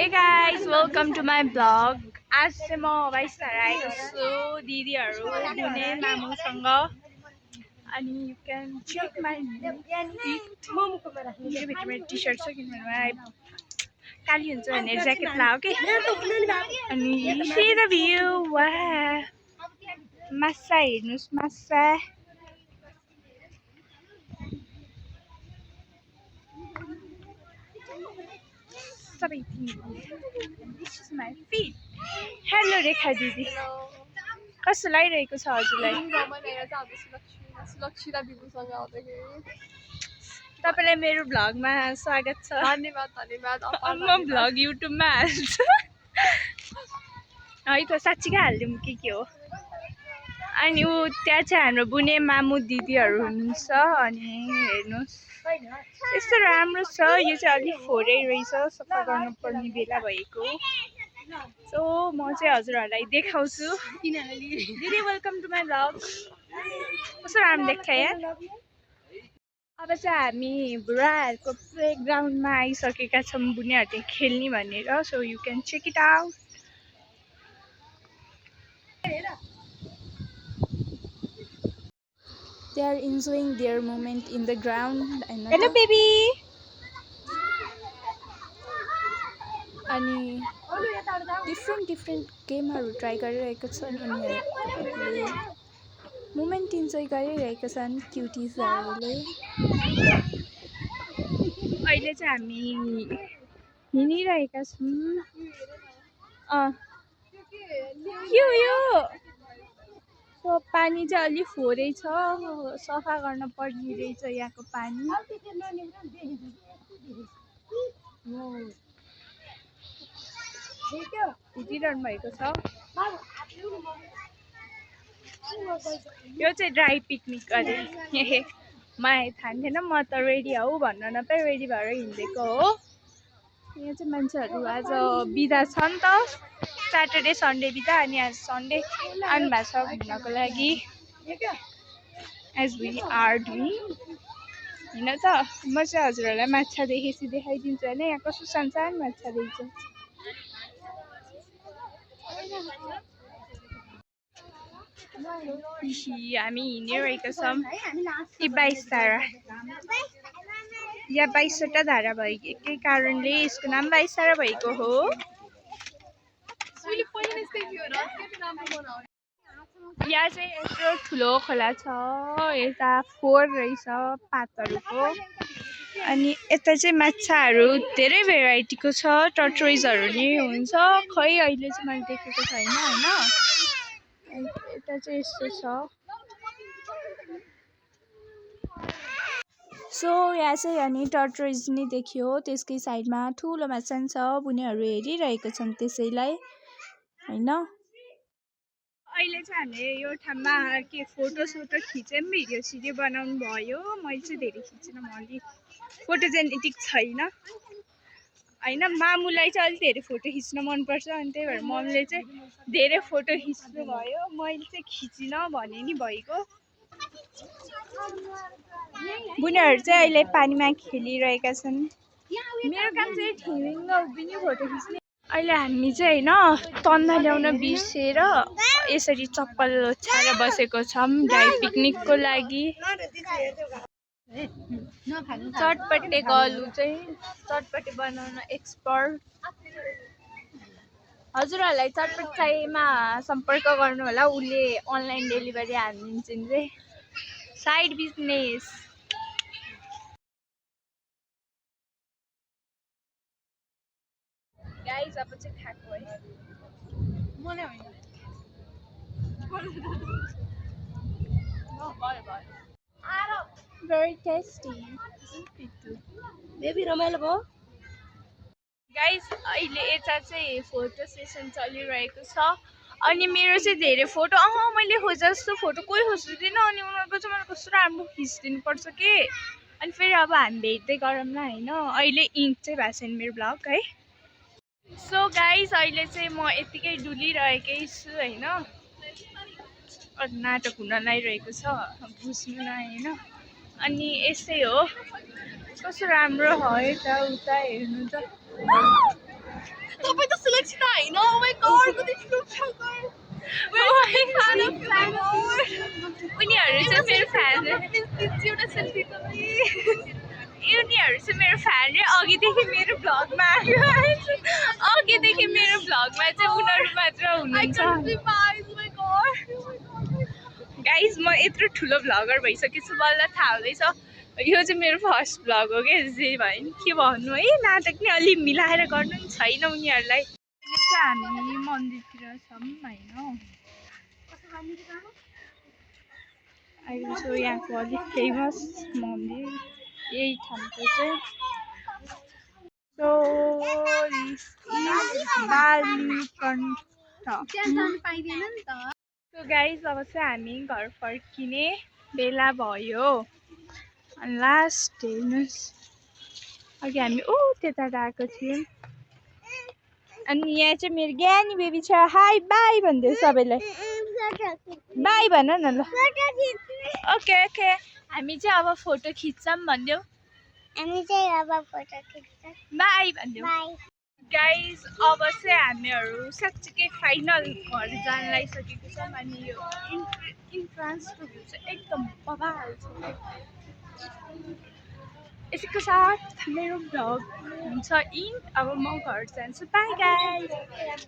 Hey guys, welcome to my vlog. आज चाहिँ म बाइसतारा आएको छु दिदीहरु बुने मामुसँग अनि you can check my मेरो टी-शर्ट छ किनभने काली हुन्छ भनेर ज्याकेट लाओ के अनि see the view. Wow. माछा हेर्नुस् माछा This is my feet. Hello रेखा दिदी. कस्तो लागिरहेको छ हजुरलाई? तपाईलाई मेरो भ्लगमा स्वागत छ. धन्यवाद धन्यवाद. म भ्लग युट्युबमा हाल्छु. है त साच्चीकै हाल्दिम के हो. अनि उ त्यहाँ चाहिँ हाम्रो बुने मामु दिदीहरु हुनुहुन्छ अनि हेर्नुस् यस्तो राम्रो छ यो चाहिँ अलि फोरै रहेछ सफा गर्न पर्ने बेला भएको सो म चाहिँ हजुरहरुलाई देखाउँछु दिदी वेलकम टु माई भ्लग कस्तो राम्रो देख्छ यार अब चाहिँ हामी बुढाहरुको प्लेग्राउन्डमा आइसकेका छौं बुनेहरुले खेल्ने भनेर so you can check it out They are enjoying their moment in the ground. Hello, baby. अनि different गेमहरु ट्राई गरिरहेका छन् उनीहरुले मोमेन्ट इन्जोय गरिरहेका छन् क्युटीजहरुले अहिले चाहिँ हामी हिँडिरहेका छौं यो So, पानी चाहिँ अलि फोरै छ सफा गर्न पर्ने रहेछ यहाँको पानी हिँडिरहनु भएको छ यो चाहिँ ड्राई पिकनिक गरे मलाई थाहा थिएन म त रेडी हौ भन्न नपाए रेडी भएर हिँडेको हो यहाँ चाहिँ मान्छेहरु आज बिदा छ नि त Saturday, Sunday बिदा अनि आज Sunday आउनु भएको छ घुम्नको लागि as we are doing हैन त म चाहिँ हजुरहरुलाई माछा देखेपछि देखाइदिन्छु हैन यहाँ कस्तो सानसानो माछा देख्छ हामी हिँडिरहेका छौं यी 22 धारा या 22 धारा भएकै कारणले यसको नाम 22 धारा भएको हो यहाँ चाहिँ यत्रो ठुलो खोला छ यता फोहोर रहेछ पातहरुको अनि यता चाहिँ माछाहरु धेरै भेराइटीको छ टर्टोइजहरु नि हुन्छ खै अहिले चाहिँ मैले देखेको छैन हैन यता चाहिँ यस्तो छ सो यहाँ चाहिँ अनि टर्टोइज नि देखियो त्यसकै साइडमा ठुलो माछा छ बुनेहरु हेरिरहेका छन् त्यसैलाई हैन अहिले चाहिँ हामीले यो ठाउँमा के फोटो खिचेम भिडियो सिडियो बनाउनु भयो मैले चाहिँ धेरै खिचिन म अलि फोटोजेनिक छैन हैन मामुलाई चाहिँ अलि धेरै फोटो खिच्न मन पर्छ अनि त्यही भएर मम्मीले चाहिँ धेरै फोटो खिच्नु भयो मैले चाहिँ खिचिन भने नि भएको बुनेहरु चाहिँ अहिले पानीमा खेलिरहेका छन् मेरो काम चाहिँ ठिङ्ग उभिने फोटो खिच्ने अहिले हामी चाहिँ हैन तन्दा ल्याउन बिर्सेर यसरी चप्पल ओछ्याएर बसेको छौं ड्राई पिकनिकको लागि चटपटे गलु चाहिँ चटपटे बनाउन एक्सपर्ट हजुरहरुलाई चटपट चाहिएमा सम्पर्क गर्नु होला उले अनलाइन डेलिभरी हानिदिन्छन् रे साइड बिजनेस गाइस अब चाहिँ खाएको है मलाई हैन very tasty बेबी रमाइलो भयो गाइस अहिले यता चाहिँ फोटो सेसन चलिरहेको छ अनि मेरो चाहिँ धेरै फोटो मैले खोजे जस्तो फोटो कोही खोज्दैन अनि उनीहरुको चाहिँ मलाई कस्तो राम्रो खिच्दिनु पर्छ के अनि फेरि अब हामी भेट्दै गरौँ न हैन अहिले इन्क चाहिँ भएको छैन मेरो ब्लग है सो गाइस अहिले चाहिँ म यतिकै डुलिरहेकै छु हैन नाटक हुन लागिरहेको छ बुझ्नु न हैन अनि यसै हो कस्तो राम्रो हो यता उता हेर्नु त होइन oh my god उनीहरू चाहिँ मेरो फ्यान उनीहरू चाहिँ मेरो फ्यान रे अघिदेखि मेरो भ्लगमा अघिदेखि मेरो भ्लगमा चाहिँ उनीहरू मात्र हुनुहुन्छ गाइज म यत्रो ठुलो भ्लगर भइसकेछु बल्ल थाहा हुँदैछ यो चाहिँ मेरो फर्स्ट भ्लग हो क्या जे भयो नि के भन्नु है नाटक नि अलि मिलाएर गर्नु नि छैन उनीहरूलाई अहिले चाहिँ हामी मन्दिरतिर छौँ होइन अहिले चाहिँ यहाँको अलिक फेमस मन्दिर यही ठाउँको चाहिँ सो गाइज अब चाहिँ हामी घर फर्किने बेला भयो अनि लास्ट हेर्नुहोस् अघि हामी त्यता गएको थियौँ अनि यहाँ चाहिँ मेरो ज्ञानी बेबी छ हाई बाई भनिदियो सबैलाई बाई भन न ल ओके ओके हामी चाहिँ अब फोटो खिच्छौँ भनिदेऊ बाई भनिदेऊ गाइज अब चाहिँ हामीहरू साँच्चीकै फाइनल घर जान लागिसकेको छौँ अनि यो इन्ट्रान्सको भ्यू चाहिँ एकदम बबाल छ यसैको साथ मेरो भ्लग हुन्छ अब म घर जान्छु बाई गाइज